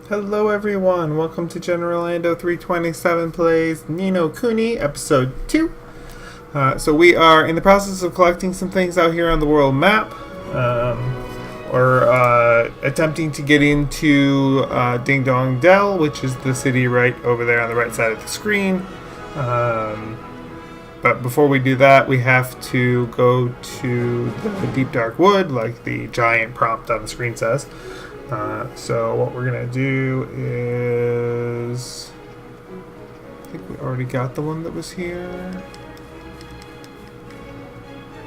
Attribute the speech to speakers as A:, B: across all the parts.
A: Hello everyone, welcome to General Orlando 327 Plays Ni No Kuni, Episode 2. So we are in the process of collecting some things out here on the world map. We're attempting to get into Ding Dong Dell, which is the city right over there on the right side of the screen. But before we do that, we have to go to the Deep Dark Wood, like the giant prompt on the screen says. So what we're gonna do is, I think we already got the one that was here,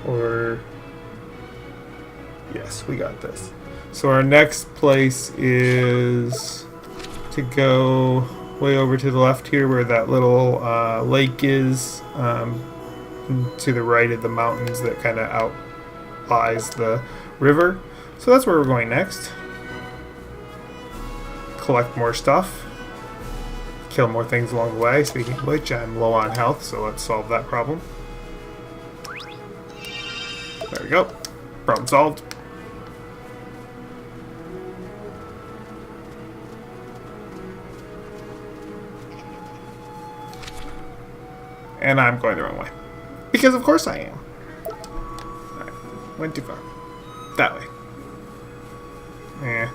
A: or yes, we got this. So our next place is to go way over to the left here, where that little lake is, to the right of the mountains that kind of outlies the river. So that's where we're going next. Collect more stuff, kill more things along the way. Speaking of which, I'm low on health, so let's solve that problem. There we go. Problem solved. And I'm going the wrong way. Because of course I am. Alright, went too far. That way. Yeah.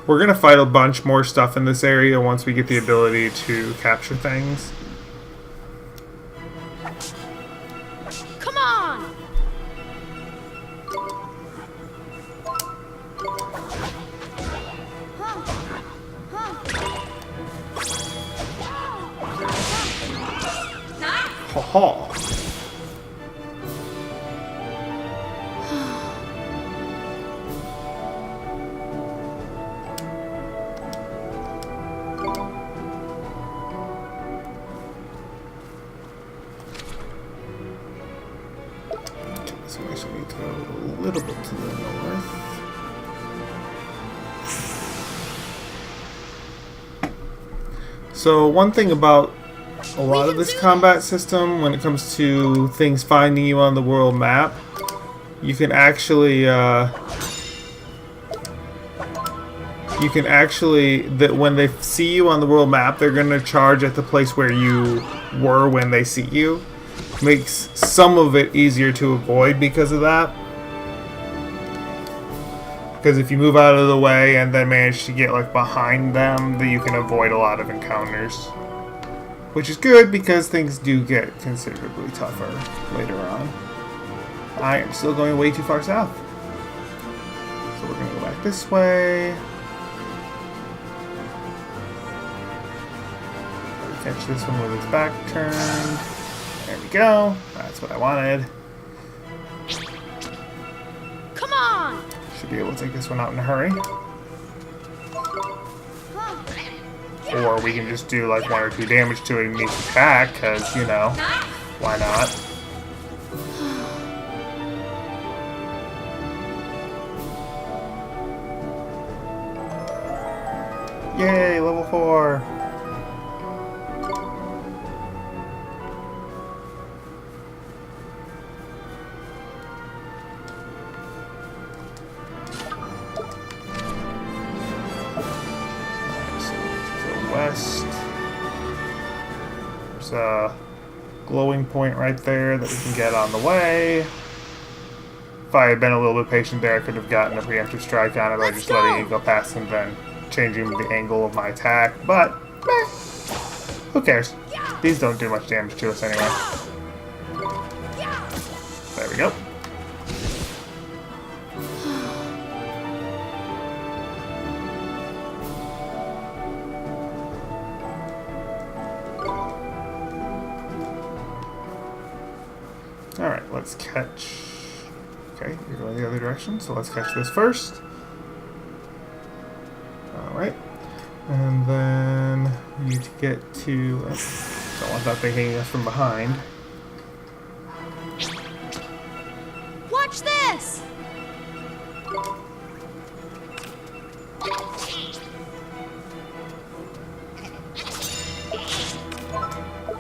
A: We're going to fight a bunch more stuff in this area once we get the ability to capture things.
B: Come on!
A: Ha ha. So we should need to go a little bit to the north. So one thing about a lot of this combat system, when it comes to things finding you on the world map, you can actually that when they see you on the world map, they're going to charge at the place where you were when they see you. Makes some of it easier to avoid because of that. Because if you move out of the way and then manage to get like behind them, then you can avoid a lot of encounters. Which is good because things do get considerably tougher later on. I am still going way too far south. So we're going to go back this way. Catch this one with its back turned. There we go. That's what I wanted.
B: Come on!
A: Should be able to take this one out in a hurry. Or we can just do like 1 or 2 damage to it and each attack, because, you know, why not? Yay, level 4! West. There's a glowing point right there that we can get on the way. If I had been a little bit patient there, I could have gotten a preemptive strike on it by just letting it go past and then changing the angle of my attack, but meh, who cares? These don't do much damage to us anyway. There we go. Alright, let's catch... Okay, you're going the other direction, so let's catch this first. Alright. And then you get to... don't want that thing hitting us from behind.
B: Watch this!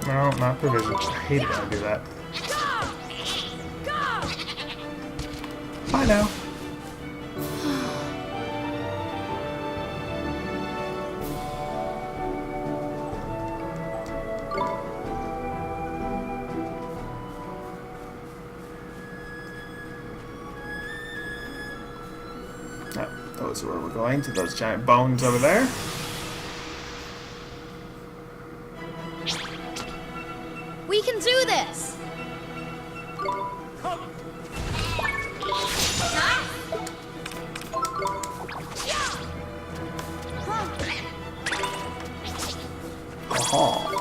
A: No, not provision. I hate it when I do that. Bye now. Those are where we're going, to those giant bones over there.
B: We can do this!
A: Aha.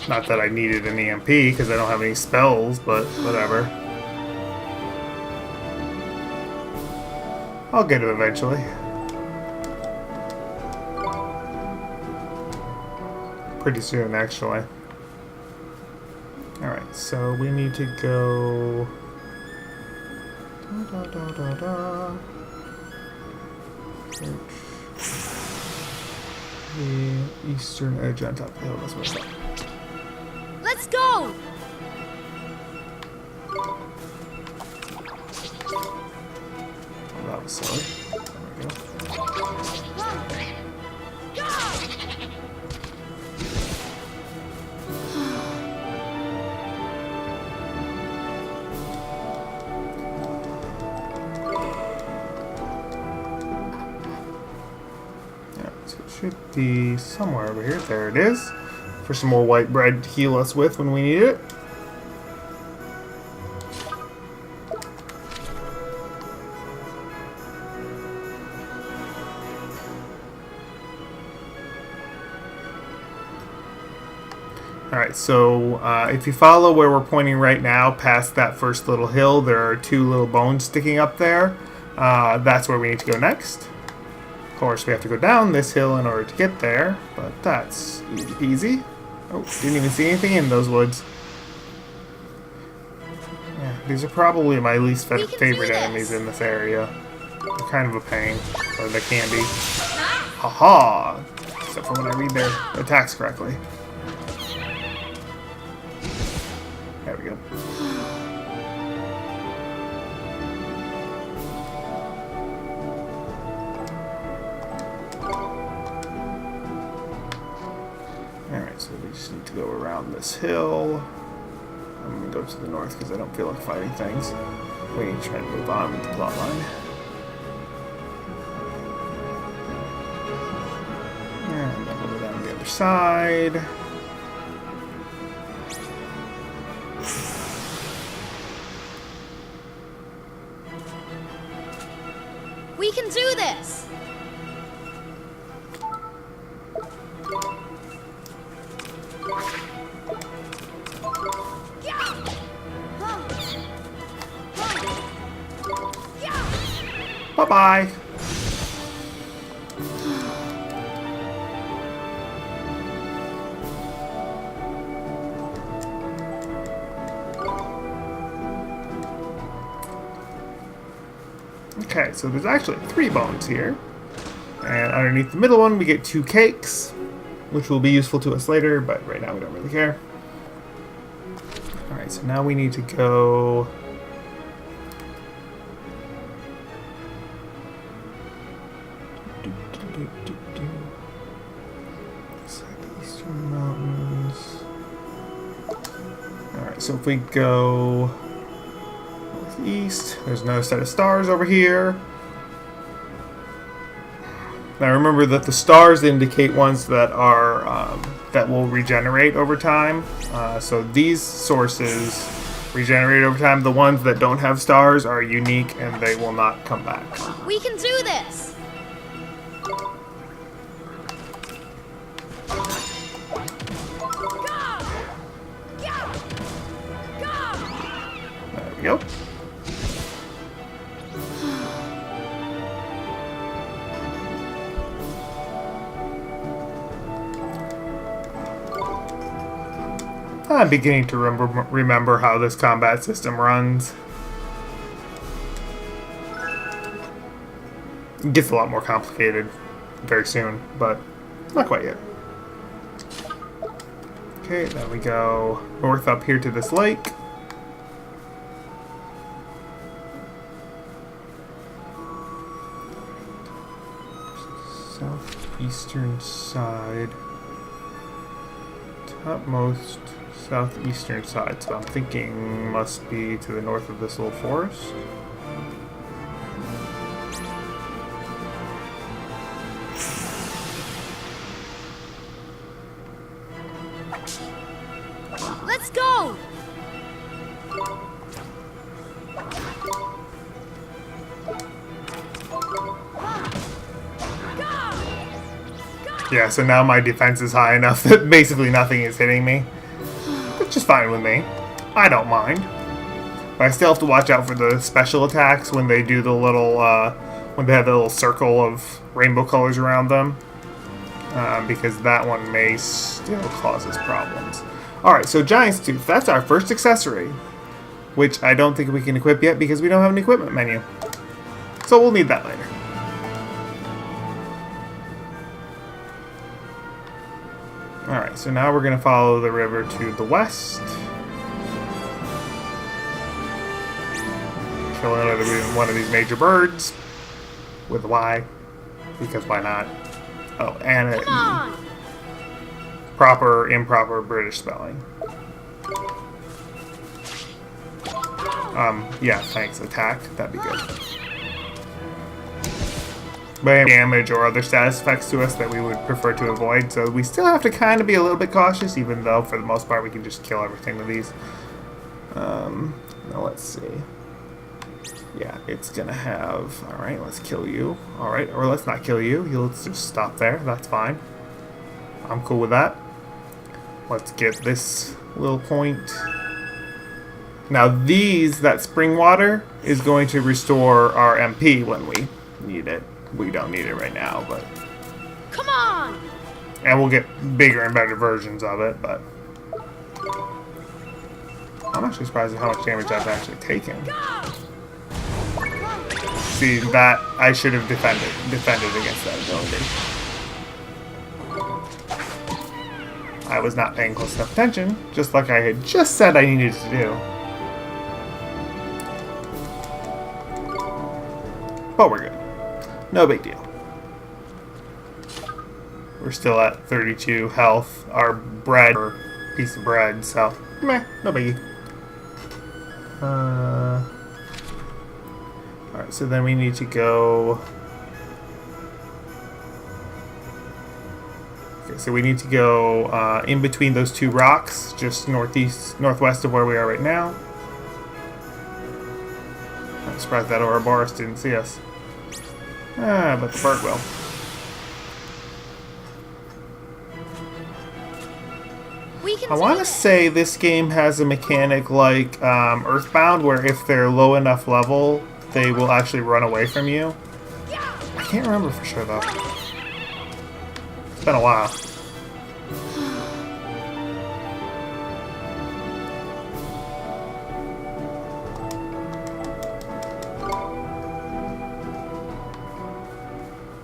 A: Not that I needed an EMP, because I don't have any spells, but whatever. I'll get it eventually. Pretty soon, actually. Alright, so we need to go... The eastern edge on top of the hill, that's what I thought.
B: Let's go!
A: Oh, that was silly. There we go. Yeah, so it should be somewhere over here. There it is. For some more white bread to heal us with when we need it. Alright, so if you follow where we're pointing right now, past that first little hill, there are two little bones sticking up there. That's where we need to go next. Of course, we have to go down this hill in order to get there, but that's easy peasy. Oh, didn't even see anything in those woods. Yeah, these are probably my least favorite enemies in this area. They're kind of a pain, or they can be. Haha! Except for when I read their attacks correctly. There we go. Alright, so we just need to go around this hill. I'm going to go to the north because I don't feel like fighting things. We need to try to move on with the plot line. And then we'll go down the other side.
B: We can do this!
A: Bye-bye! Okay, so there's actually 3 bones here. And underneath the middle one we get 2 cakes, which will be useful to us later, but right now we don't really care. Alright, so now we need to go... Eastern Mountains. Alright, so if we go northeast, there's another set of stars over here. Now remember that the stars indicate ones that are that will regenerate over time. So these sources regenerate over time. The ones that don't have stars are unique and they will not come back.
B: We can do this!
A: There we go. I'm beginning to remember how this combat system runs. It gets a lot more complicated very soon, but not quite yet. Okay, then we go north up here to this lake. Southeastern side. Topmost southeastern side, so I'm thinking must be to the north of this little forest.
B: Let's go!
A: Yeah, so now my defense is high enough that basically nothing is hitting me. Which is fine with me. I don't mind. But I still have to watch out for the special attacks when they do the little, when they have the little circle of rainbow colors around them. Because that one may still cause us problems. Alright, so Giant's Tooth, that's our first accessory. Which I don't think we can equip yet because we don't have an equipment menu. So we'll need that later. Alright, so now we're going to follow the river to the west. Kill another one of these major birds. With a Y. Because why not? Oh, and
B: Come on!
A: Proper, improper British spelling. Yeah, thanks. Attack. That'd be good. But damage or other status effects to us that we would prefer to avoid, so we still have to kind of be a little bit cautious, even though for the most part we can just kill everything with these. Now let's see. Yeah, it's gonna have... Alright, let's kill you. Alright, or let's not kill you. Let's just stop there. That's fine. I'm cool with that. Let's get this little point. Now these, that spring water, is going to restore our MP when we need it. We don't need it right now, but...
B: Come on!
A: And we'll get bigger and better versions of it, but... I'm actually surprised at how much damage I've actually taken. See, that I should have defended against that ability. I was not paying close enough attention, just like I had just said I needed to do. But we're good. No big deal. We're still at 32 health. Our bread, or piece of bread, so meh, no biggie. Alright, so then we need to go... Okay, so we need to go in between those two rocks, just northwest of where we are right now. I'm surprised that Ouroboros didn't see us. But the bird will. I want to say this game has a mechanic like Earthbound, where if they're low enough level, they will actually run away from you. I can't remember for sure though. It's been a while.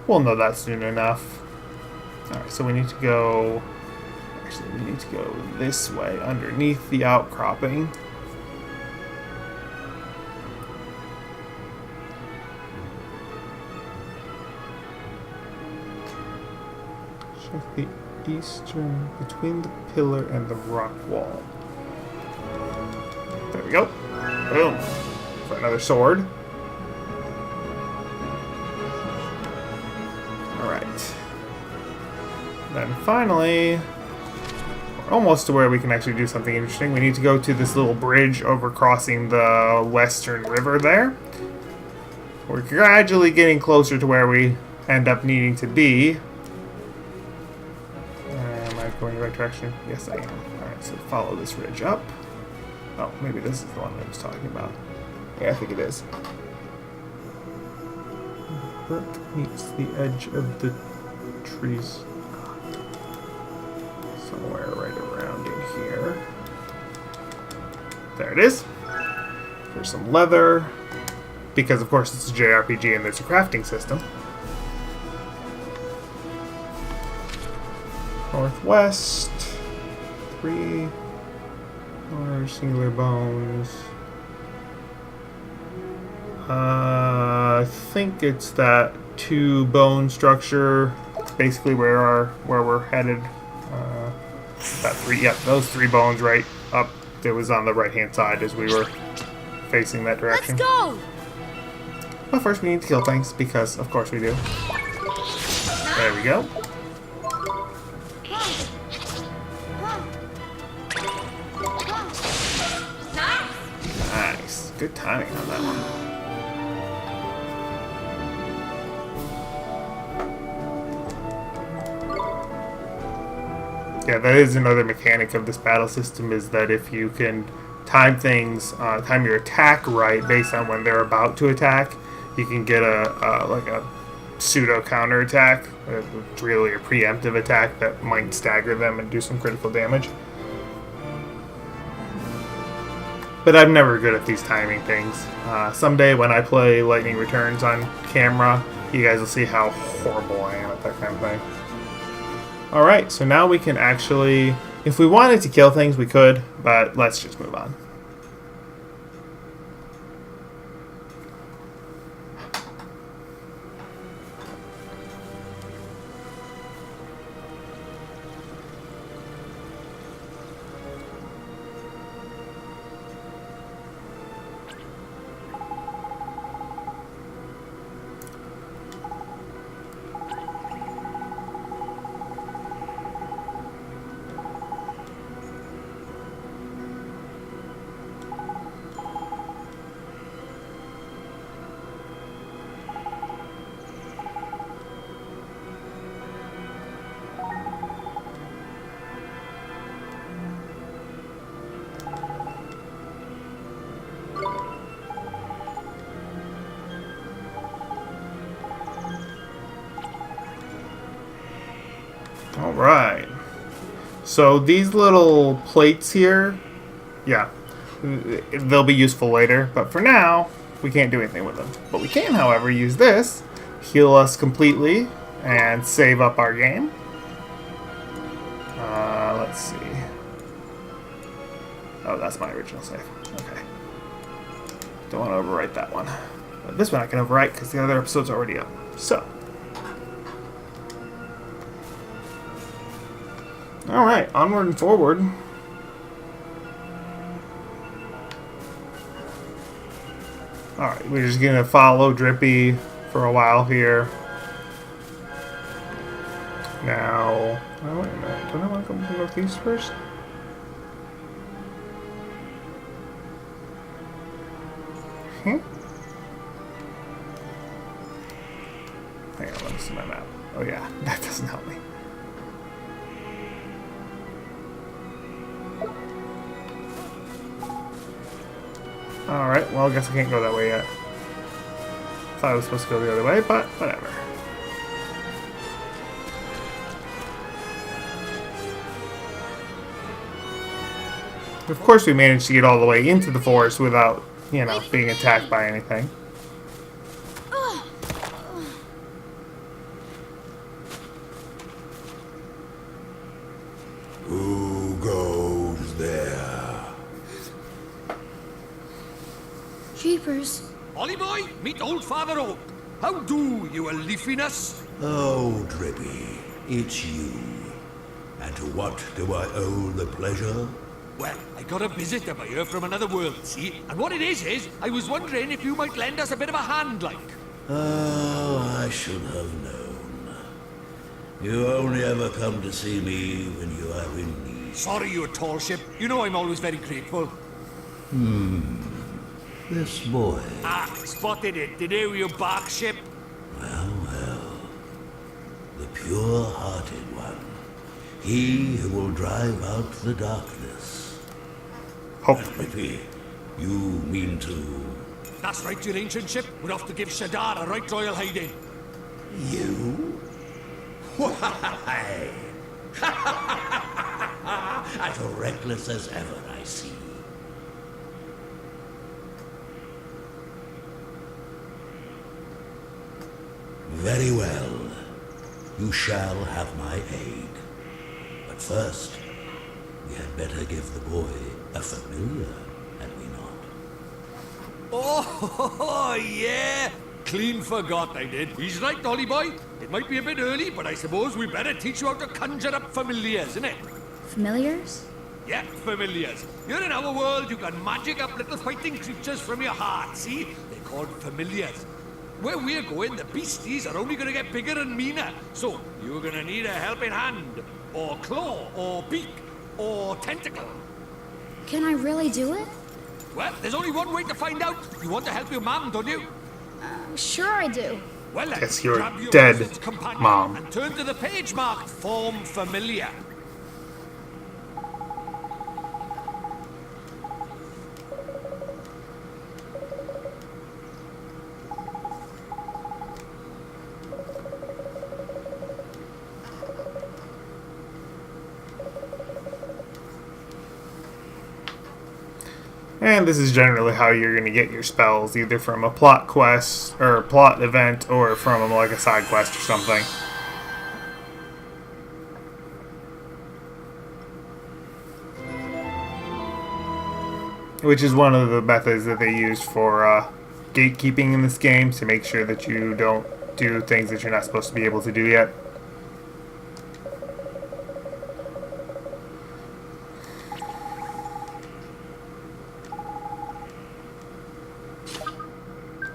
A: We'll know that soon enough. Alright, so we need to go... Actually, we need to go this way, underneath the outcropping. Check the eastern... between the pillar and the rock wall. There we go. Boom. For another sword. Alright. Then finally, we're almost to where we can actually do something interesting. We need to go to this little bridge over crossing the western river there. We're gradually getting closer to where we end up needing to be. Am I going the right direction? Yes, I am. Alright, so follow this ridge up. Oh, maybe this is the one I was talking about. Yeah, I think it is. Brook meets the edge of the trees. Somewhere right around in here. There it is. There's some leather. Because, of course, it's a JRPG and there's a crafting system. Northwest. 3 more singular bones. I think it's that 2 bone structure, basically where we're headed. That 3, yep, those 3 bones right up. It was on the right hand side as we were facing that direction.
B: Let's go.
A: But first we need to kill things because, of course, we do. There we go. Good timing on that one. Yeah, that is another mechanic of this battle system, is that if you can time things, time your attack right based on when they're about to attack, you can get like a pseudo counter attack. It's really a preemptive attack that might stagger them and do some critical damage. But I'm never good at these timing things. Someday when I play Lightning Returns on camera, you guys will see how horrible I am at that kind of thing. Alright, so now we can actually, if we wanted to kill things, we could, but let's just move on. Alright. So these little plates here, yeah, they'll be useful later, but for now, we can't do anything with them. But we can, however, use this, heal us completely, and save up our game. Let's see. Oh, that's my original save. Okay. Don't want to overwrite that one. But this one I can overwrite because the other episode's already up. So. Alright, onward and forward. Alright, we're just gonna follow Drippy for a while here. Now, oh, wait a minute. Don't I want to go northeast first? Hang on, let me see my map. Oh yeah, that doesn't help me. Alright, well I guess I can't go that way yet. Thought I was supposed to go the other way, but whatever. Of course we managed to get all the way into the forest without, you know, being attacked by anything.
C: Who goes there?
B: Jeepers.
D: Ollie boy, meet old Father Oak. How do, you a leafiness?
C: Oh, Drippy, it's you. And to what do I owe the pleasure?
D: Well, I got a visitor by here from another world, see? And what it is, I was wondering if you might lend us a bit of a hand, like.
C: Oh, I should have known. You only ever come to see me when you are in need.
D: Sorry, you tall ship. You know I'm always very grateful.
C: This boy.
D: Ah, spotted it. Did you bark ship?
C: Well, well. The pure-hearted one. He who will drive out the darkness.
A: Hopefully.
C: Drippy, you mean to...
D: That's right, your ancient ship. We're off to give Shadar a right royal hiding.
C: You? Why? As reckless as ever, I see. Very well. You shall have my aid. But first, we had better give the boy a familiar, had we not?
D: Oh, yeah. Clean forgot I did. He's right, Ollie boy. It might be a bit early, but I suppose we better teach you how to conjure up familiars, innit?
B: Familiars?
D: Yeah, familiars. Here in our world, you can magic up little fighting creatures from your heart, see? They're called familiars. Where we're going, the beasties are only gonna get bigger and meaner. So, you're gonna need a helping hand, or claw, or beak, or tentacle.
B: Can I really do it?
D: Well, there's only one way to find out. You want to help your mum, don't you?
B: Sure I do.
D: Well, then,
A: Yes, your
D: grab your
A: dead
D: wizard's companion
A: mom.
D: and turn to the page marked Form Familiar.
A: And this is generally how you're going to get your spells, either from a plot quest or a plot event, or from like a side quest or something. Which is one of the methods that they use for gatekeeping in this game, to make sure that you don't do things that you're not supposed to be able to do yet.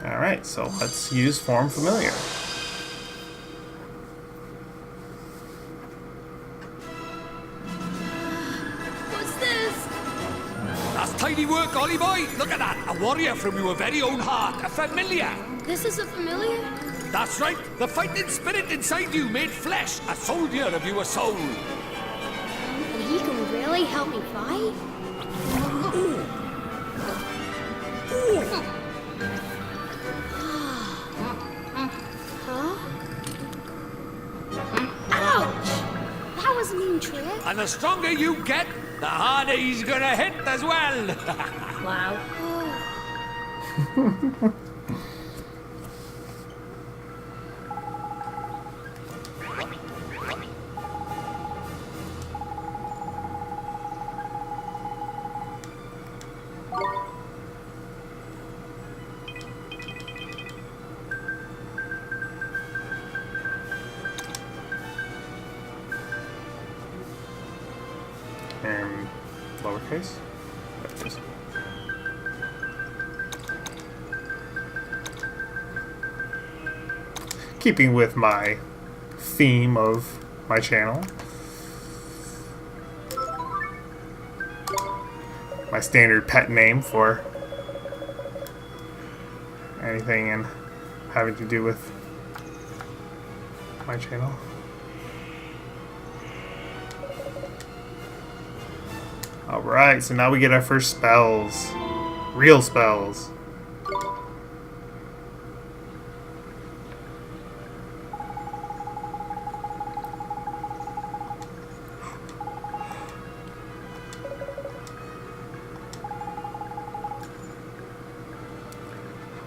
A: Alright, so let's use Form Familiar.
B: What's this?
D: That's tidy work, Ollie boy. Look at that. A warrior from your very own heart. A familiar.
B: This is a familiar?
D: That's right. The fighting spirit inside you made flesh. A soldier of your soul.
B: And he can really help me fight? Huh? Ouch! That was a mean trick.
D: And the stronger you get, the harder he's gonna hit as well.
B: Wow.
A: And lowercase. There it is. Keeping with my theme of my channel. My standard pet name for anything and having to do with my channel. Alright, so now we get our first spells. Real spells.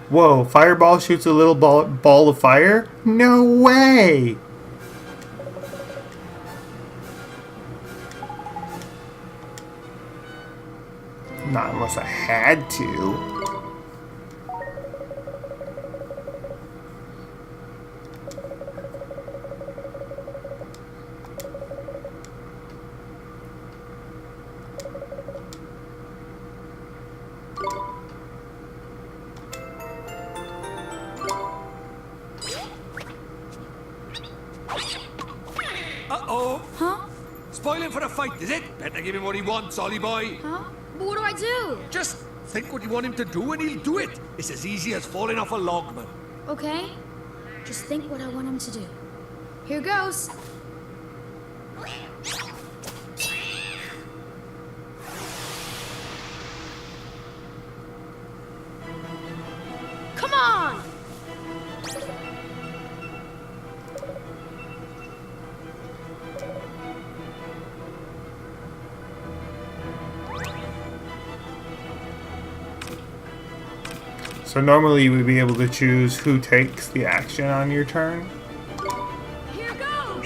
A: Whoa, fireball shoots a little ball of fire? No way! Not unless I had to.
D: Uh-oh.
B: Huh?
D: Spoiling for a fight, is it? Better give him what he wants, Ollie boy.
B: Huh? But what do I do?
D: Just think what you want him to do and he'll do it. It's as easy as falling off a log, man.
B: Okay. Just think what I want him to do. Here goes. Come on!
A: So normally you would be able to choose who takes the action on your turn.
B: Here goes!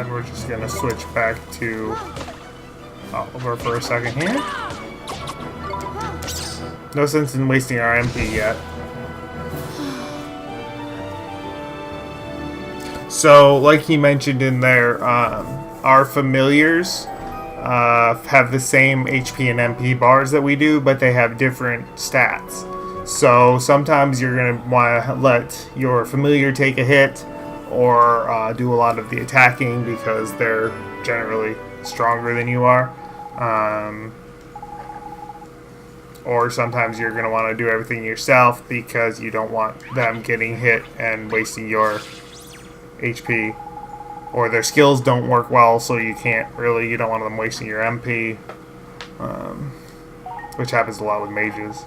A: then we're just gonna switch back to Oliver for a second here. No sense in wasting our MP yet. So, like he mentioned in there, our familiars have the same HP and MP bars that we do, but they have different stats. So sometimes you're going to want to let your familiar take a hit or do a lot of the attacking because they're generally stronger than you are. Or sometimes you're going to want to do everything yourself because you don't want them getting hit and wasting your HP. Or their skills don't work well, so you don't want them wasting your MP. Which happens a lot with mages.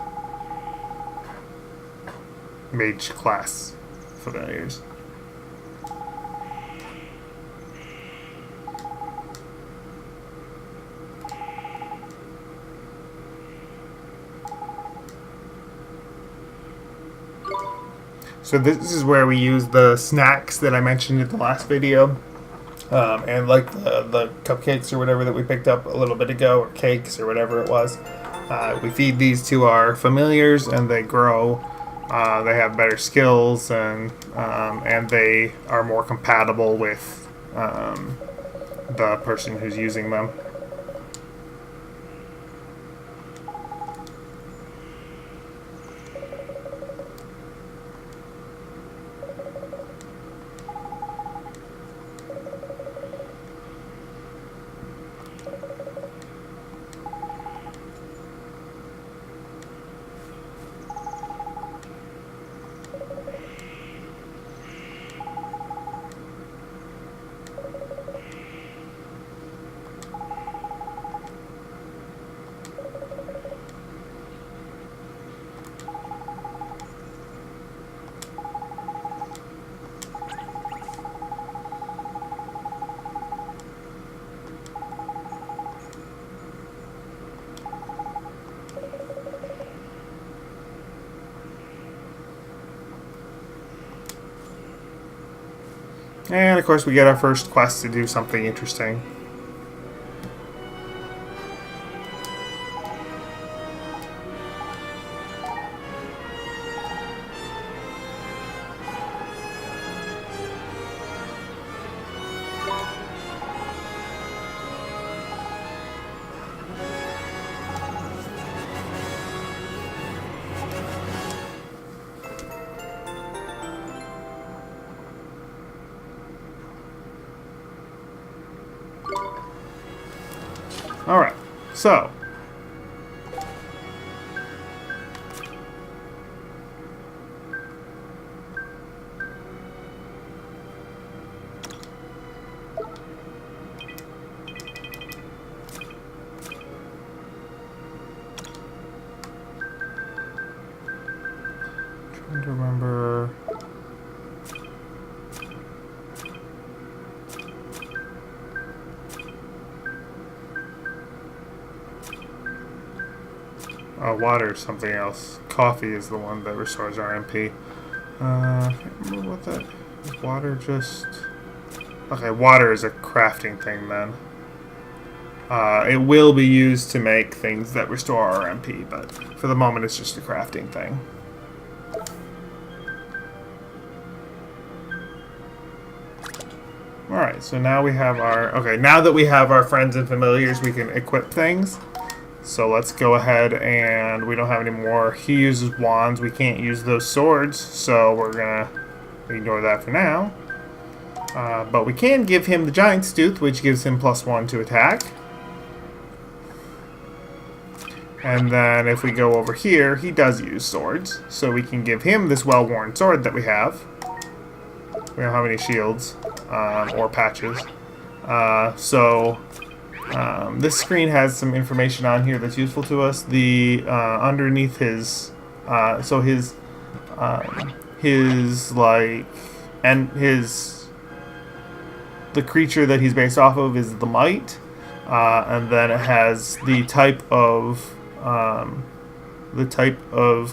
A: Mage class familiars. So this is where we use the snacks that I mentioned in the last video. And like the cupcakes or whatever that we picked up a little bit ago, or cakes or whatever it was. We feed these to our familiars and they grow. They have better skills and they are more compatible with the person who's using them. And of course we get our first quest to do something interesting. Alright, so trying to remember. Water is something else. Coffee is the one that restores our MP. I can't remember what that is. Water just... Okay, water is a crafting thing then. It will be used to make things that restore our MP, but for the moment it's just a crafting thing. Alright, so now we have our... Okay, now that we have our friends and familiars, we can equip things. So let's go ahead and we don't have any more. He uses wands. We can't use those swords, so we're gonna ignore that for now. But we can give him the Giant's Tooth, which gives him +1 to attack. And then if we go over here, he does use swords. So we can give him this well-worn sword that we have. We don't have any shields or patches. This screen has some information on here that's useful to us. The underneath his, the creature that he's based off of is the Might, and then it has the type of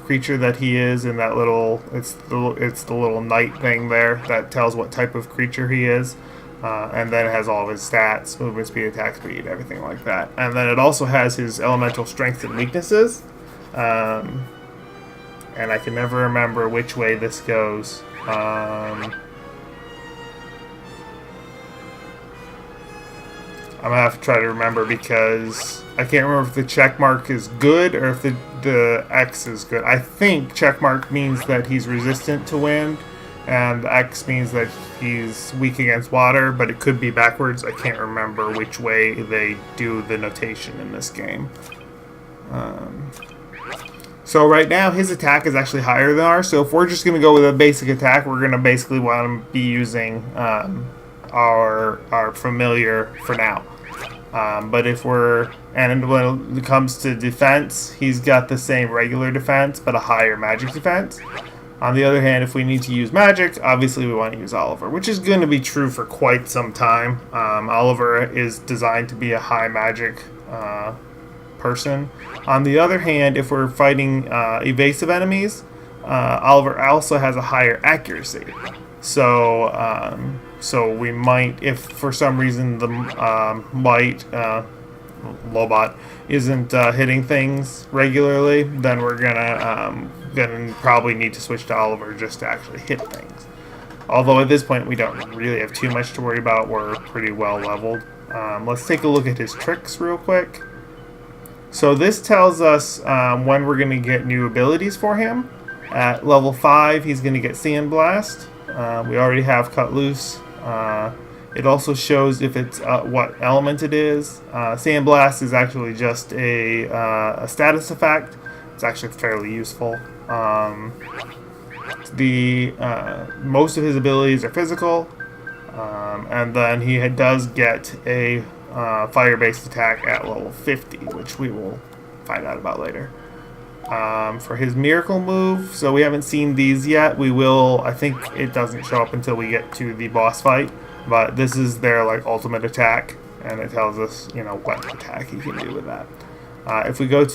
A: creature that he is in that little. It's the little knight thing there that tells what type of creature he is. And then it has all of his stats, movement speed, attack speed, everything like that. And then it also has his elemental strengths and weaknesses. And I can never remember which way this goes. I'm gonna have to try to remember because I can't remember if the check mark is good or if the X is good. I think check mark means that he's resistant to wind, and X means that he's weak against water, but it could be backwards. I can't remember which way they do the notation in this game. So right now his attack is actually higher than ours, so if we're just going to go with a basic attack, we're going to basically want to be using our familiar for now. But if and when it comes to defense, he's got the same regular defense, but a higher magic defense. On the other hand, if we need to use magic, obviously we want to use Oliver, which is going to be true for quite some time. Oliver is designed to be a high magic person. On the other hand, if we're fighting evasive enemies, Oliver also has a higher accuracy. So, so we might, if for some reason the Lobot isn't hitting things regularly, then we're gonna probably need to switch to Oliver just to actually hit things. Although at this point we don't really have too much to worry about. We're pretty well leveled. Let's take a look at his tricks real quick. So this tells us when we're going to get new abilities for him. At level 5, he's going to get Sandblast. We already have Cut Loose. It also shows if it's what element it is. Sandblast is actually just a status effect. It's actually fairly useful. Most of his abilities are physical, and then he does get a fire-based attack at level 50, which we will find out about later. For his miracle move, so we haven't seen these yet. We will. I think it doesn't show up until we get to the boss fight, but this is their like ultimate attack, and it tells us what attack he can do with that. If we go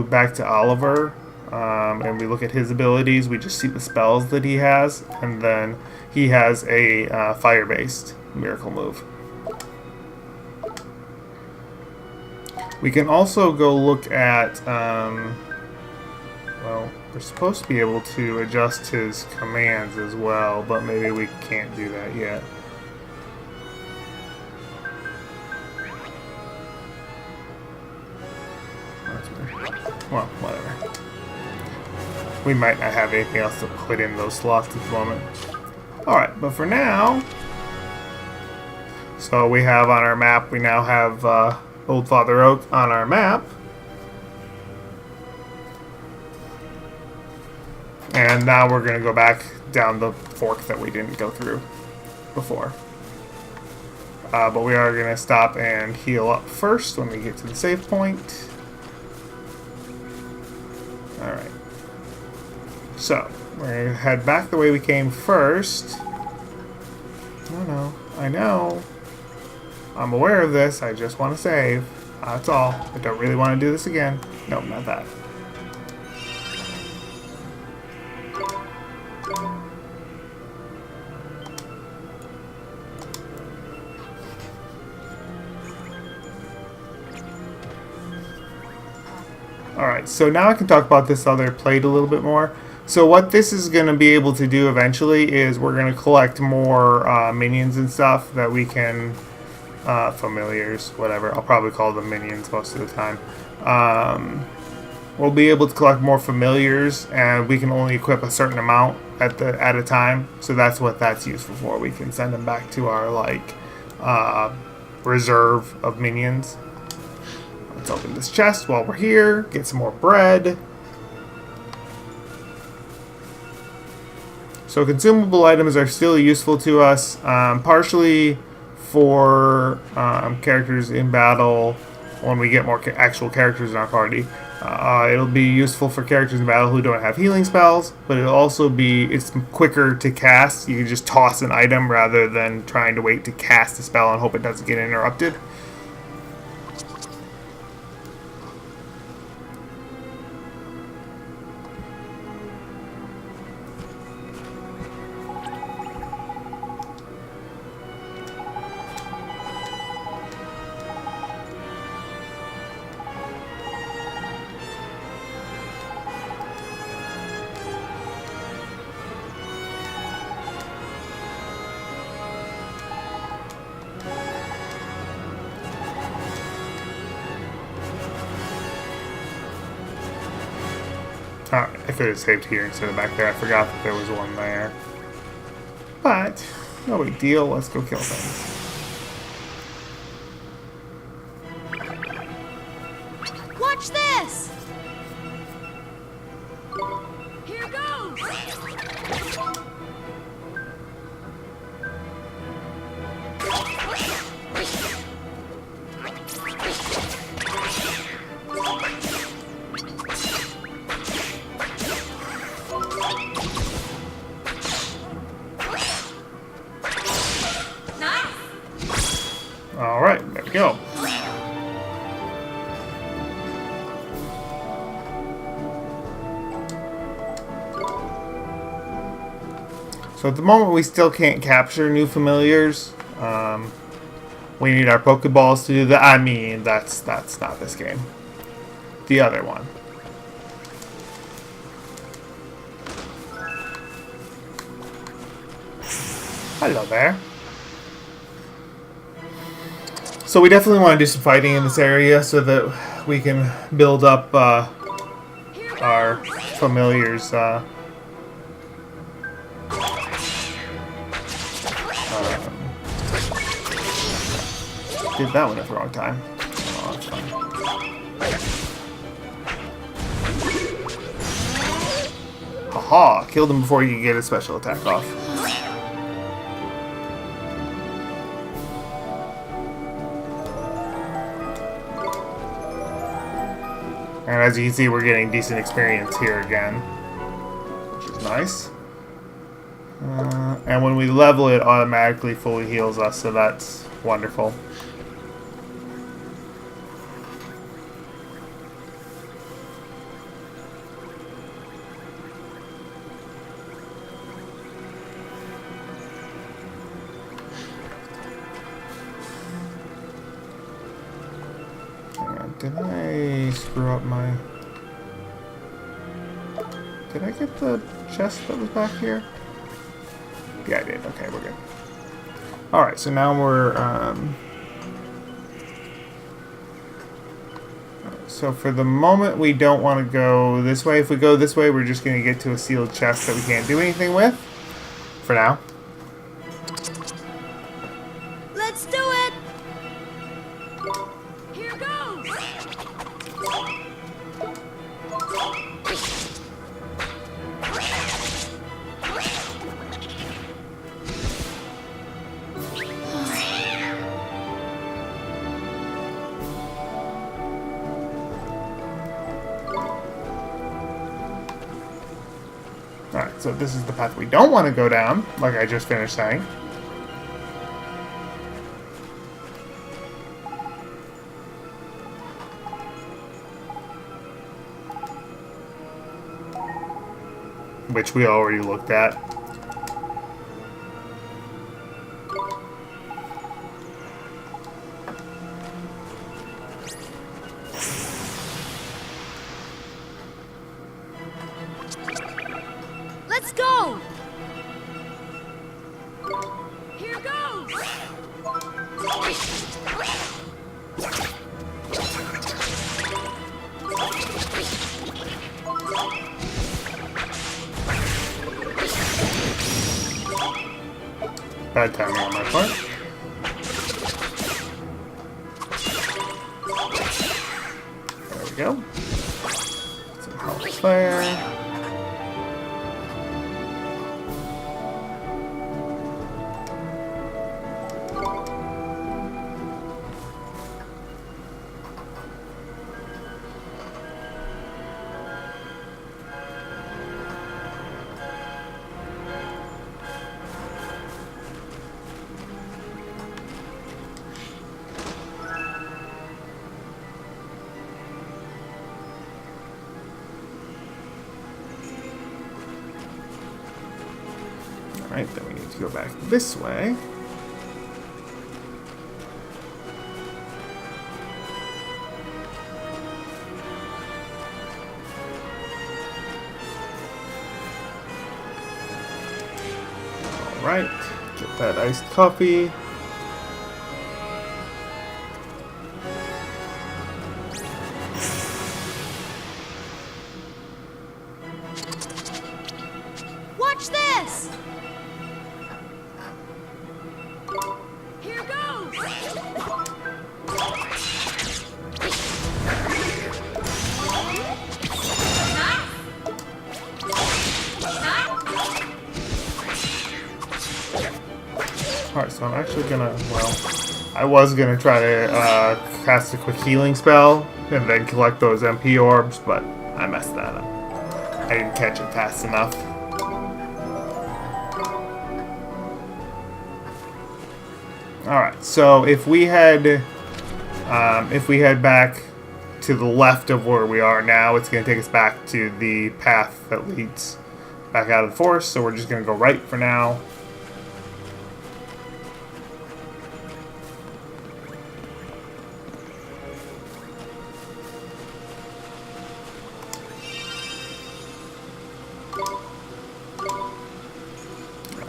A: back to Oliver, and we look at his abilities, we just see the spells that he has, and then he has a fire-based miracle move. We can also go look at, well, we're supposed to be able to adjust his commands as well, but maybe we can't do that yet. Well, whatever. We might not have anything else to put in those slots at the moment. Alright, but for now... So we have on our map, we now have Old Father Oak on our map. And now we're going to go back down the fork that we didn't go through before. But we are going to stop and heal up first when we get to the save point. Alright. So, we're going to head back the way we came first. I know. I'm aware of this. I just want to save. That's all. I don't really want to do this again. No, not that. Alright, so now I can talk about this other plate a little bit more. So what this is going to be able to do eventually is we're going to collect more minions and stuff that we can, familiars, whatever, I'll probably call them minions most of the time. We'll be able to collect more familiars, and we can only equip a certain amount at a time, so that's what that's useful for. We can send them back to our, reserve of minions. Let's open this chest while we're here, get some more bread. So consumable items are still useful to us, partially for characters in battle when we get more actual characters in our party. It'll be useful for characters in battle who don't have healing spells, but it'll also it's quicker to cast. You can just toss an item rather than trying to wait to cast a spell and hope it doesn't get interrupted. I could have saved here instead of back there. I forgot that there was one there. But, no big deal. Let's go kill things.
B: Watch this! Here goes!
A: Alright, there we go. So at the moment we still can't capture new familiars. We need our Pokeballs to do that. I mean, that's not this game. The other one. Hello there. So we definitely want to do some fighting in this area so that we can build up our familiars. Did that one at the wrong time. Oh, that's fine. Haha! Killed him before he could get his special attack off. And as you can see, we're getting decent experience here again, which is nice. And when we level, it automatically fully heals us, so that's wonderful. Did I screw up my... Did I get the chest that was back here? Yeah, I did. Okay, we're good. Alright, so now we're... So for the moment, we don't want to go this way. If we go this way, we're just going to get to a sealed chest that we can't do anything with. For now.
B: Let's do it! Here goes!
A: Alright, so this is the path we don't want to go down, like I just finished saying. Which we already looked at.
B: Let's go! Here goes!
A: Bad timing on my part. There we go. Some health there. Alright, then we need to go back this way. Alright, get that iced coffee.
B: Watch this! Here goes!
A: Alright, so I'm actually gonna, well, I was gonna try to cast a quick healing spell and then collect those MP orbs, but I messed that up. I didn't catch it fast enough. Alright, so if we head back to the left of where we are now, it's going to take us back to the path that leads back out of the forest, so we're just going to go right for now.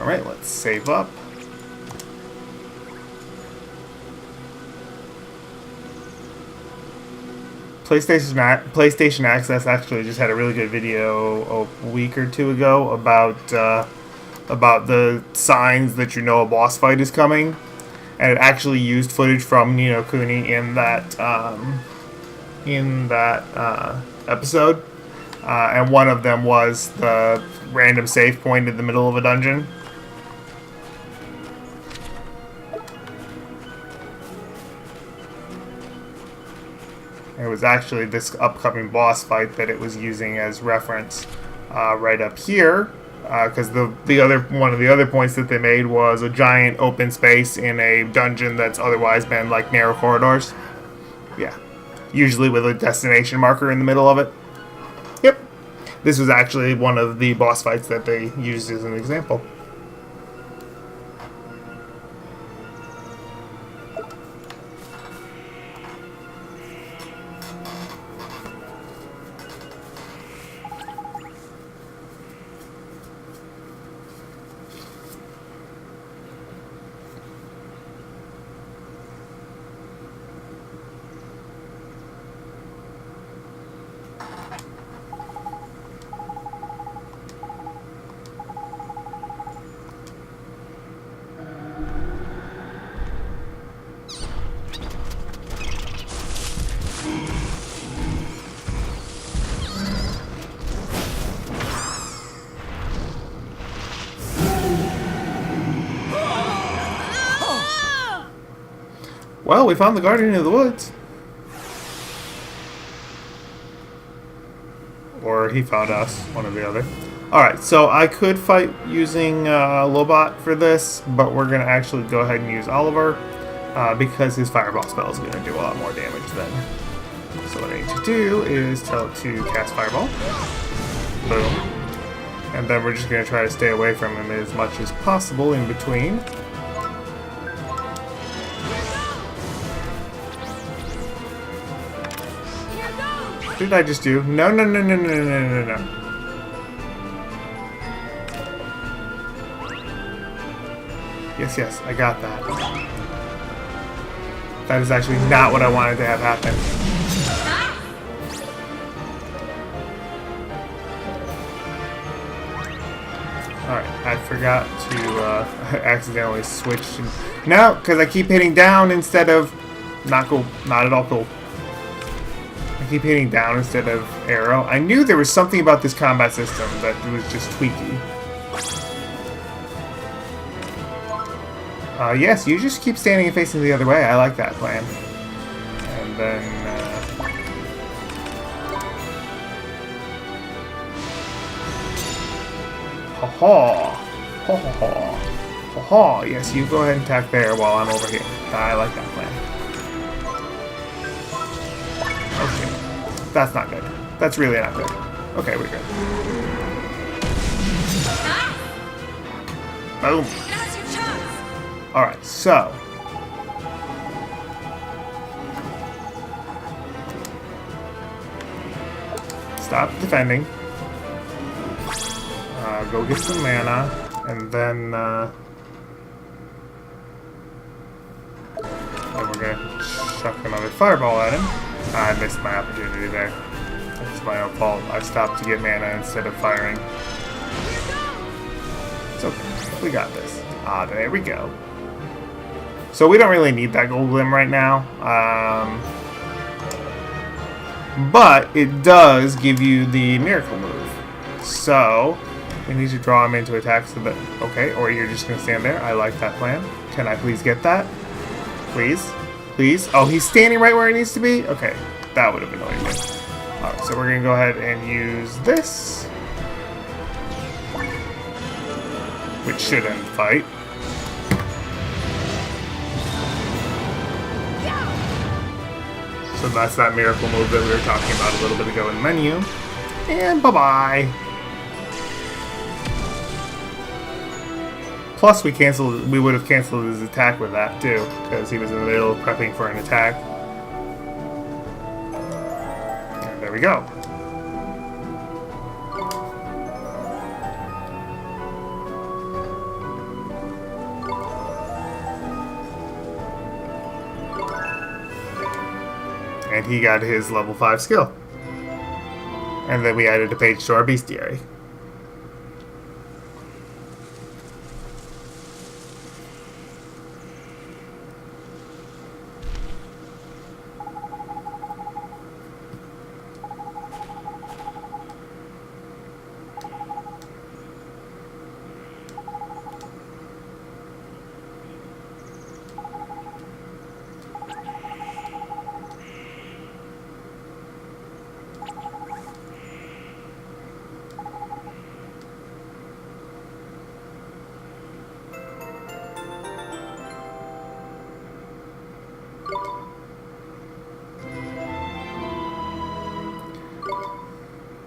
A: Alright, let's save up. PlayStation Access actually just had a really good video a week or two ago about the signs that you know a boss fight is coming, and it actually used footage from Ni No Kuni in that episode, and one of them was the random save point in the middle of a dungeon. It was actually this upcoming boss fight that it was using as reference right up here, because one of the other points that they made was a giant open space in a dungeon that's otherwise been like narrow corridors. Yeah, usually with a destination marker in the middle of it. Yep, this was actually one of the boss fights that they used as an example. Well, we found the Guardian of the Woods. Or he found us, one or the other. Alright, so I could fight using Lobot for this, but we're going to actually go ahead and use Oliver, because his Fireball spell is going to do a lot more damage then. So what I need to do is tell it to cast Fireball. Boom. And then we're just going to try to stay away from him as much as possible in between. What did I just do? No, no, no, no, no, no, no, no. Yes, yes, I got that. That is actually not what I wanted to have happen. Alright, I forgot to accidentally switch. No, because I keep hitting down instead of... Not cool. Not at all cool. I keep hitting down instead of arrow. I knew there was something about this combat system that was just tweaky. Yes, you just keep standing and facing the other way. I like that plan. And then... Ha-ha! Ha-ha-ha! Ha-ha! Yes, you go ahead and attack there while I'm over here. I like that plan. Okay. That's not good. That's really not good. Okay, we're good. Boom! Alright, so... Stop defending. Go get some mana, and then we're gonna chuck another fireball at him. I missed my opportunity there. It's my own fault. I stopped to get mana instead of firing. It's okay. We got this. Ah, there we go. So we don't really need that gold limb right now. But it does give you the miracle move. So we need to draw him into attack so that... Okay, or you're just going to stand there. I like that plan. Can I please get that? Please? Please? Oh, he's standing right where he needs to be? Okay, that would have annoyed me. Alright, so we're going to go ahead and use this. Which should end the fight. So that's that miracle move that we were talking about a little bit ago in the menu. And bye-bye. Plus we would have canceled his attack with that too, because he was in the middle of prepping for an attack. And there we go. And he got his level 5 skill. And then we added a page to our bestiary.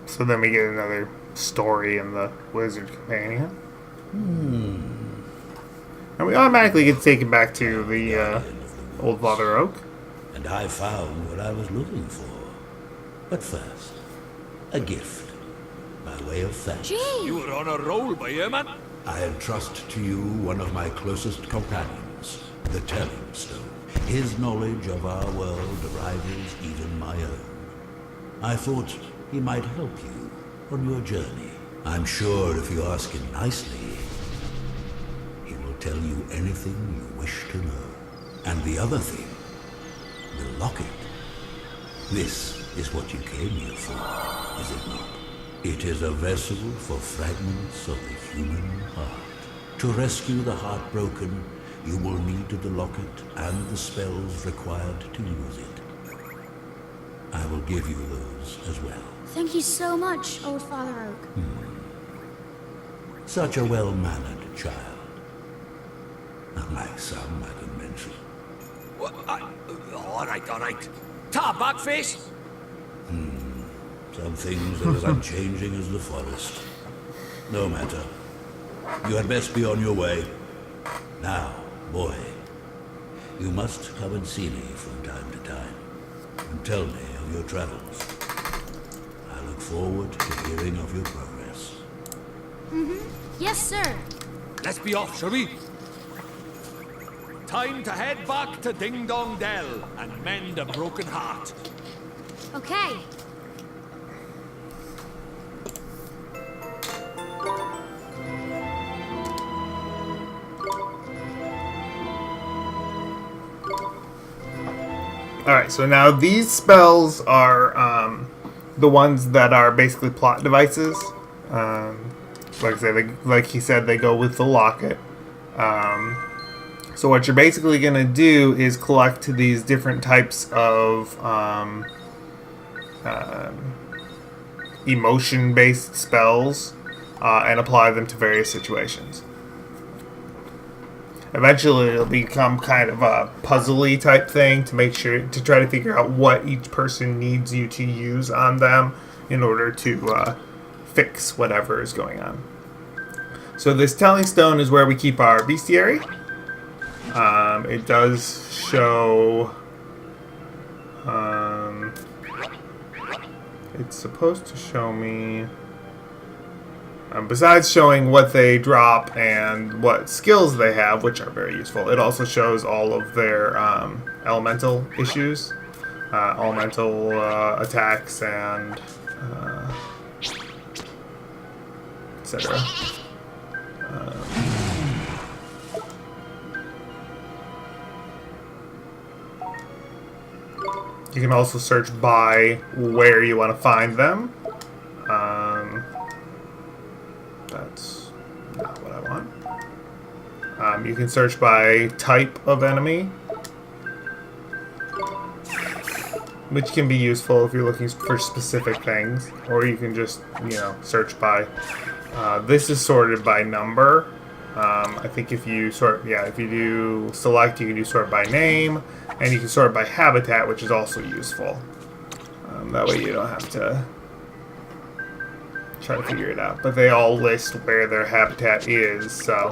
A: So then we get another story in the Wizard Companion. And we automatically get taken back to the Old Father Oak.
C: And I found what I was looking for. But first, a gift, by way of thanks.
B: Gee!
D: You were on a roll, by here, man.
C: I entrust to you one of my closest companions, the Telling Stone. His knowledge of our world rivals even my own. I thought he might help you on your journey. I'm sure if you ask him nicely, he will tell you anything you wish to know. And the other thing, the locket. This is what you came here for, is it not? It is a vessel for fragments of the human heart. To rescue the heartbroken, you will need the locket and the spells required to use it. I will give you those as well.
B: Thank you so much, Old Father Oak.
C: Such a well-mannered child. Unlike some I could mention.
D: What? All right. Ta, backface.
C: Some things are as unchanging as the forest. No matter. You had best be on your way. Now, boy, you must come and see me from time to time, and tell me of your travels. I look forward to hearing of your progress.
B: Yes, sir.
D: Let's be off, shall we? Time to head back to Ding Dong Dell and mend a broken heart.
B: Okay.
A: Alright, so now these spells are the ones that are basically plot devices. Like I said, like he said, they go with the locket. So what you're basically going to do is collect these different types of emotion-based spells and apply them to various situations. Eventually, it'll become kind of a puzzly type thing to try to figure out what each person needs you to use on them in order to fix whatever is going on. So this Telling Stone is where we keep our bestiary. It does show. It's supposed to show me. Besides showing what they drop and what skills they have, which are very useful, it also shows all of their elemental issues, elemental attacks and etc. You can also search by where you want to find them. That's not what I want. You can search by type of enemy, which can be useful if you're looking for specific things, or you can just, search by. This is sorted by number. I think if you if you do select, you can do sort by name, and you can sort by habitat, which is also useful. That way you don't have to try to figure it out. But they all list where their habitat is, so.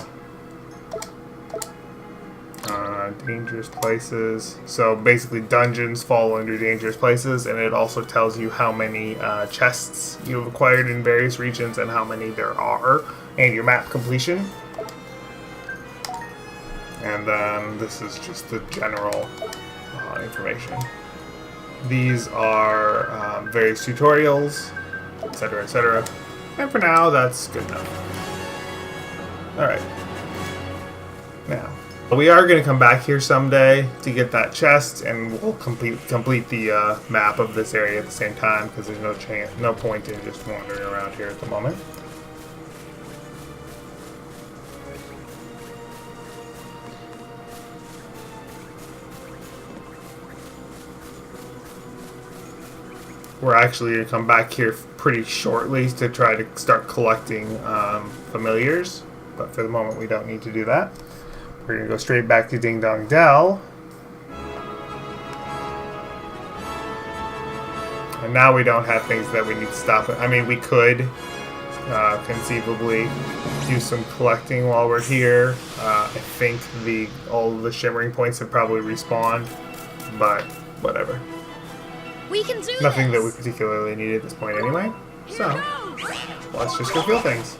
A: Dangerous places. So basically dungeons fall under dangerous places, and it also tells you how many chests you've acquired in various regions and how many there are, and your map completion. And then this is just the general information. These are various tutorials, etc., etc. And for now, that's good enough. Alright. Now, we are going to come back here someday to get that chest, and we'll complete the map of this area at the same time, because there's no point in just wandering around here at the moment. We're actually going to come back here pretty shortly to try to start collecting familiars, but for the moment we don't need to do that. We're going to go straight back to Ding Dong Dell. And now we don't have things that we need to stop. I mean, we could conceivably do some collecting while we're here. I think all of the shimmering points have probably respawned, but whatever.
B: We can do
A: Nothing
B: this.
A: that we particularly need at this point anyway. So, let's just go feel things.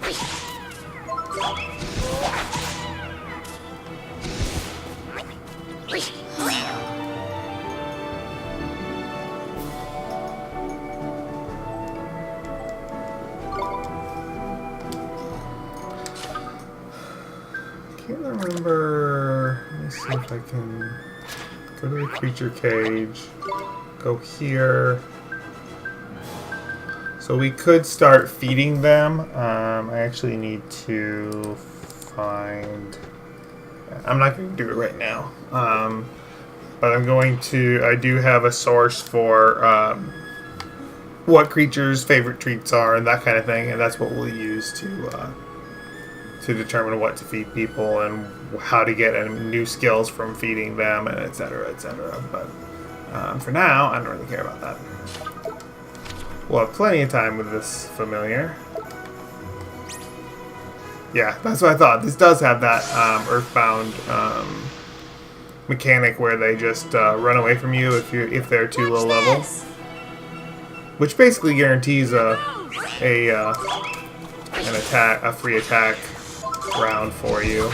A: Can't remember. Let me see if I can go to the creature cage. Go here. So we could start feeding them. I actually need to find. I'm not going to do it right now. But I'm going to. I do have a source for what creatures' favorite treats are and that kind of thing, and that's what we'll use to determine what to feed people and how to get new skills from feeding them, and etc. etc. But for now, I don't really care about that. We'll have plenty of time with this familiar. Yeah, that's what I thought. This does have that Earthbound mechanic where they just run away from you if they're too low level, which basically guarantees a free attack round for you.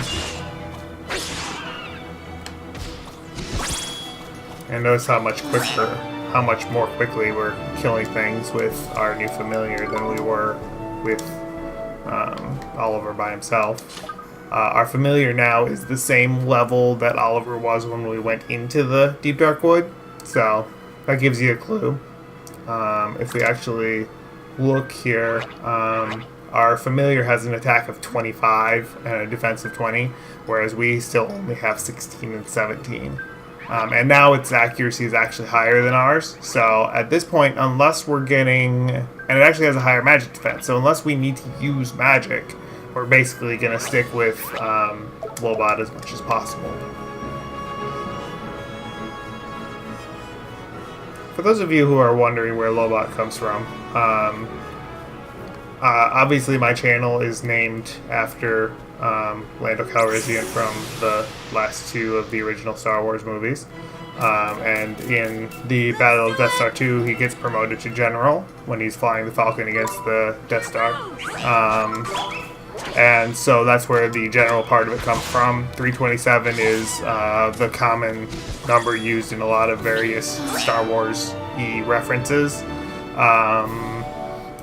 A: And notice how much more quickly we're killing things with our new familiar than we were with Oliver by himself. Our familiar now is the same level that Oliver was when we went into the Deep Dark Wood, so that gives you a clue. If we actually look here, our familiar has an attack of 25 and a defense of 20, whereas we still only have 16 and 17. And now its accuracy is actually higher than ours. So at this point, unless we're getting... And it actually has a higher magic defense. So unless we need to use magic, we're basically going to stick with Lobot as much as possible. For those of you who are wondering where Lobot comes from, obviously my channel is named after Lando Calrissian from the last two of the original Star Wars movies. And in the Battle of Death Star 2, he gets promoted to General when he's flying the Falcon against the Death Star. And so that's where the general part of it comes from. 327 is the common number used in a lot of various Star Wars-y references.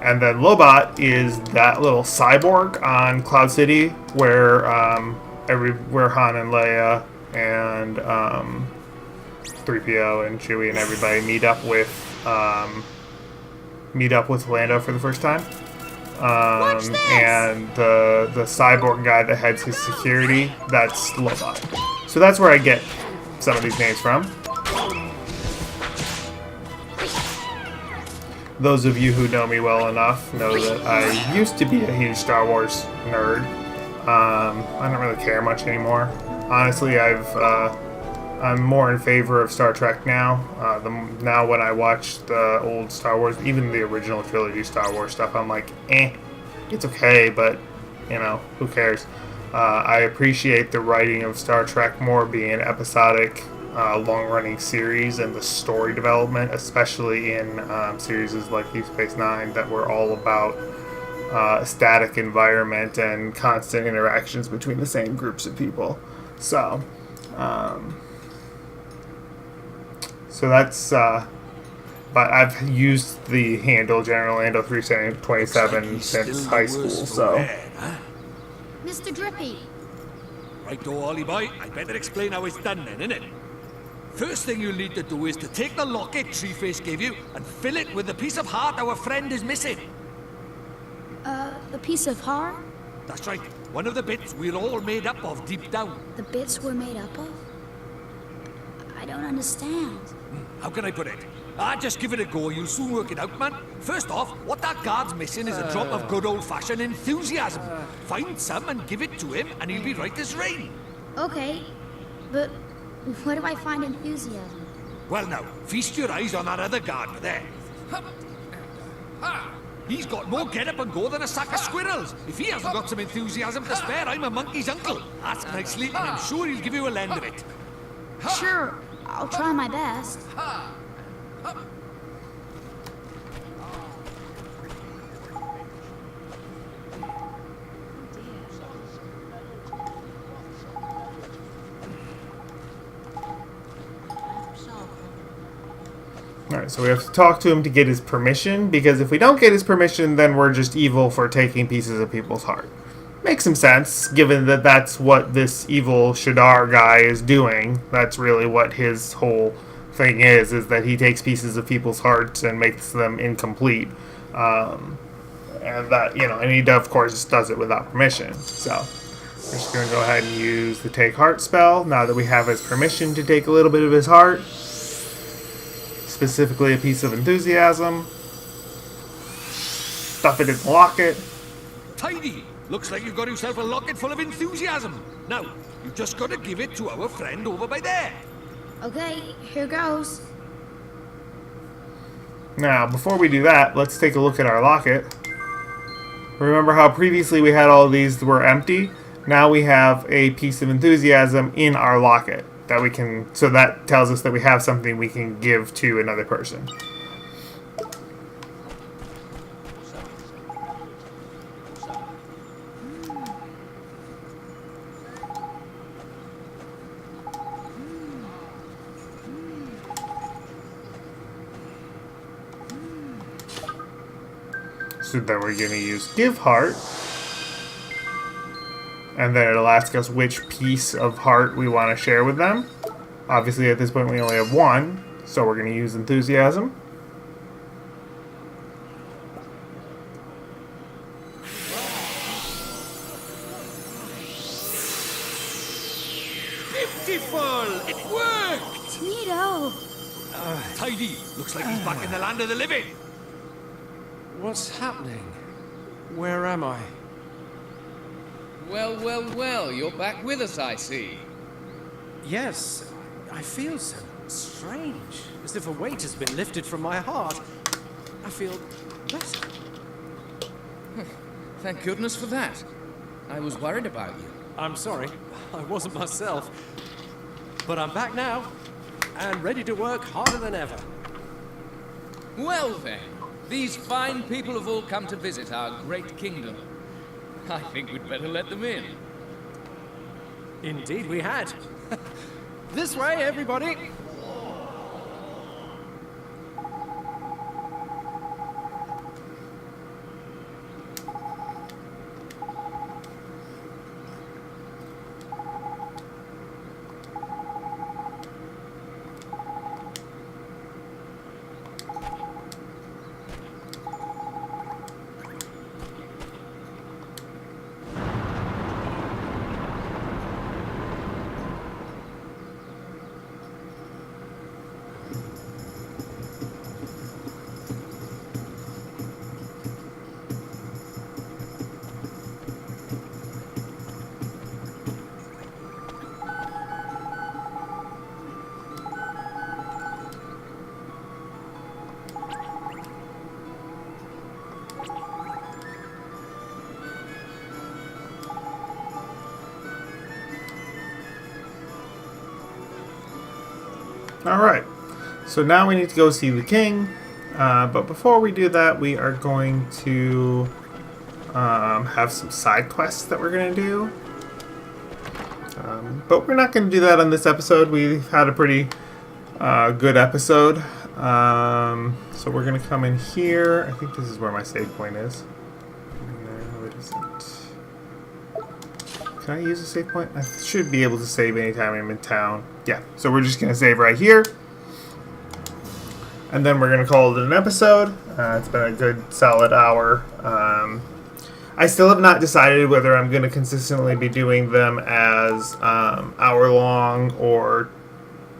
A: And then Lobot is that little cyborg on Cloud City where where Han and Leia and 3PO and Chewie and everybody meet up with Lando for the first time. And the cyborg guy that heads his security, that's Lobot. So that's where I get some of these names from. Those of you who know me well enough know that I used to be a huge Star Wars nerd. I don't really care much anymore. Honestly, I'm more in favor of Star Trek now. Now when I watch the old Star Wars, even the original trilogy Star Wars stuff, I'm like, it's okay, but, you know, who cares? I appreciate the writing of Star Trek more being episodic, long-running series, and the story development, especially in series like Deep Space Nine, that were all about a static environment and constant interactions between the same groups of people. So that's, but I've used the handle General Lando 327 since high school, so.
B: Mr. Drippy.
D: Right, Ollie boy, I better explain how it's done then, innit? First thing you'll need to do is to take the locket Treeface gave you and fill it with the piece of heart our friend is missing.
B: The piece of heart?
D: That's right, one of the bits we're all made up of deep down.
B: The bits we're made up of? I don't understand.
D: How can I put it? Just give it a go, you'll soon work it out, man. First off, what that guard's missing is a drop of good old-fashioned enthusiasm. Find some and give it to him, and he'll be right as rain.
B: Okay, but where do I find enthusiasm?
D: Well now, feast your eyes on that other guard there. He's got more get-up and go than a sack of squirrels. If he hasn't got some enthusiasm to spare, I'm a monkey's uncle. Ask nicely, and I'm sure he'll give you a lend of it.
B: Sure, I'll try my best.
A: Alright, so we have to talk to him to get his permission, because if we don't get his permission, then we're just evil for taking pieces of people's heart. Makes some sense, given that that's what this evil Shadar guy is doing. That's really what his whole thing is that he takes pieces of people's hearts and makes them incomplete. And that, you know, and he, of course, does it without permission. So, we're just going to go ahead and use the Take Heart spell, now that we have his permission to take a little bit of his heart. Specifically a piece of enthusiasm. Stuff it in the locket.
D: Tidy! Looks like you've got yourself a locket full of enthusiasm. Now, you just got to give it to our friend over by there.
B: Okay, here goes.
A: Now, before we do that, let's take a look at our locket. Remember how previously we had all these that were empty? Now we have a piece of enthusiasm in our locket that we can, so that tells us that we have something we can give to another person. So then we're going to use Give Heart. And then it'll ask us which piece of heart we want to share with them. Obviously, at this point, we only have one. So we're going to use Enthusiasm.
D: Beautiful! It worked!
B: Neato!
D: Tidy! Looks like he's back in the land of the living.
E: What's happening? Where am I?
F: Well, well, well, you're back with us, I see.
E: Yes, I feel so strange, as if a weight has been lifted from my heart. I feel better.
F: Thank goodness for that. I was worried about you.
E: I'm sorry, I wasn't myself. But I'm back now, and ready to work harder than ever.
F: Well then, these fine people have all come to visit our great kingdom. I think we'd better let them in.
E: Indeed we had. This way, everybody!
A: Alright, so now we need to go see the king, but before we do that, we are going to have some side quests that we're going to do. But we're not going to do that on this episode. We've had a pretty good episode. So we're going to come in here. I think this is where my save point is. No, it isn't. Can I use a save point? I should be able to save anytime I'm in town. Yeah, so we're just going to save right here. And then we're going to call it an episode. It's been a good solid hour. I still have not decided whether I'm going to consistently be doing them as hour-long or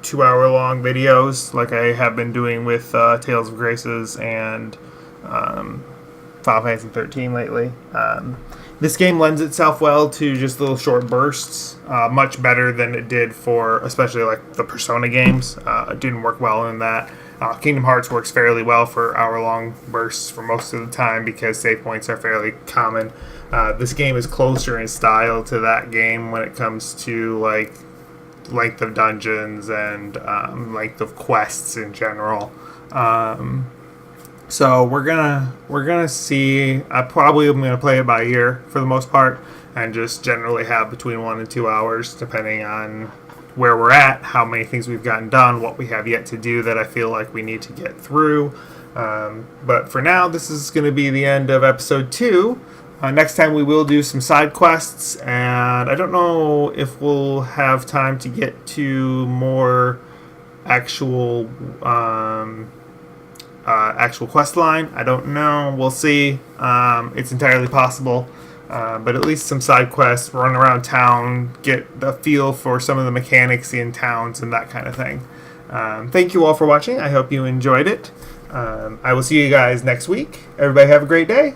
A: 2-hour-long videos like I have been doing with Tales of Graces and Final Fantasy 13 lately. This game lends itself well to just little short bursts, much better than it did for especially like the Persona games. It didn't work well in that. Kingdom Hearts works fairly well for hour-long bursts for most of the time because save points are fairly common. This game is closer in style to that game when it comes to like length of dungeons and length of quests in general. So we're gonna see. I probably am gonna play it by ear for the most part, and just generally have between 1 and 2 hours, depending on where we're at, how many things we've gotten done, what we have yet to do that I feel like we need to get through. But for now, this is going to be the end of episode 2. Next time we will do some side quests, and I don't know if we'll have time to get to more actual quest line. I don't know. We'll see. It's entirely possible. But at least some side quests, run around town, get the feel for some of the mechanics in towns and that kind of thing. Thank you all for watching. I hope you enjoyed it. I will see you guys next week. Everybody have a great day.